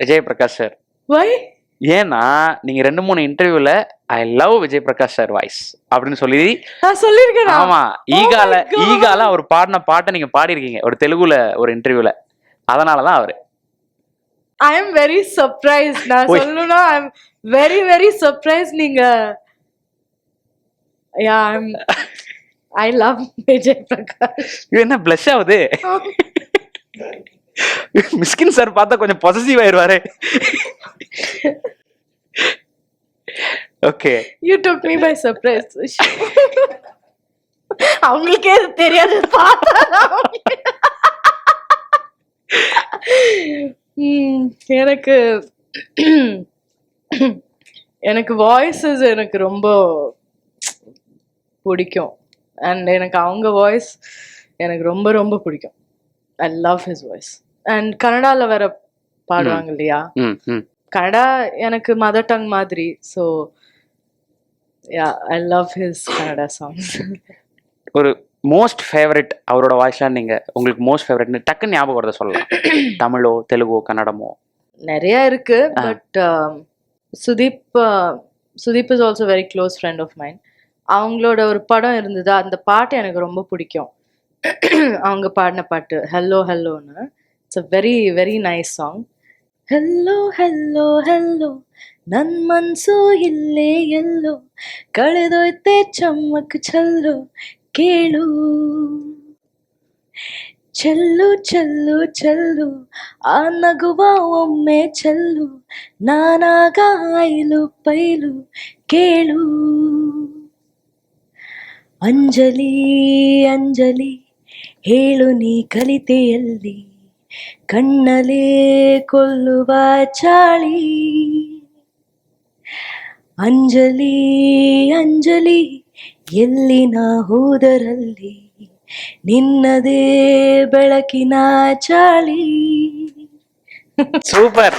Vijay Prakash sir. Why? ஏன்னா நீங்க 2-3 இன்டர்வியூல I love Vijay Prakash sir voice அப்படின்னு சொல்லி நான் சொல்லிருக்கேனா? ஆமா Oh my God. ஈகால அவர் பாடின பாட்டை நீங்க பாடிருக்கீங்க ஒரு தெலுங்குல ஒரு இன்டர்வியூல. அதனாலதான் அவரு. I am very surprised. நான் Wait. சொல்லணும்னா I am very very surprised. நீங்க I love விஜய் பிரகாஷ். இது என்ன பிளஷ் ஆகுது? மிஸ்கின் சார் பார்த்தா கொஞ்சம் பொசசிவ் ஆயிருவாரு. Okay. You took me by surprise. அவங்களுக்கே தெரியாது பார்த்தா. எனக்கு எனக்கு வாய்ஸஸ் எனக்கு ரொம்ப பிடிக்கும். அண்ட் எனக்கு அவங்க வாய்ஸ் எனக்கு ரொம்ப ரொம்ப பிடிக்கும். I love his voice. And கன்னடால வேற பாடுவாங்க இல்லையா? கன்னடா எனக்கு மதர் டங் மாதிரி. So I love his Kannada songs. ஒரு மோஸ்ட் ஃபேவரட் அவரோட வாய்ஸ்லாம் நீங்க உங்களுக்கு மோஸ்ட் ஃபேவரட்னு டக்குன்னு ஞாபகம் வரத சொல்லலாம். தமிழோ தெலுங்கோ கன்னடமோ? நிறைய இருக்கு. But Sudeep is also very close friend of mine. அவங்களோட ஒரு படம் இருந்தது, அந்த பாட்டு எனக்கு ரொம்ப பிடிக்கும். அவங்க பாடின பாட்டு ஹெல்லோ ஹெல்லோன்னு. It's a very very nice song. Hello hello hello ನನ್ ಮನ್ಸು ಇಲ್ಲೇ ಎಲ್ಲೋ ಕಳೆದೋಯ್ತೆ ಚಮ್ಮಕ್ ಚಲ್ಲೋ ಕೇಳು ಚೆಲ್ಲು ಚೆಲ್ಲು ಚೆಲ್ಲು ಆ ನಗುವ ಒಮ್ಮೆ ಚೆಲ್ಲು ನಾನಾಗ ಐಲು ಪೈಲು ಕೇಳು ಅಂಜಲಿ ಅಂಜಲಿ ಹೇಳು ನೀ ಕಲಿತೆಯಲ್ಲಿ ಕಣ್ಣಲೇ ಕೊಲ್ಲುವ ಚಾಳಿ ಅಂಜಲಿ ಅಂಜಲಿ ಎಲ್ಲಿನ ಹೋದರಲ್ಲಿ ನಿನ್ನದೇ ಬೆಳಕಿನ ಚಾಳಿ. சூப்பர்.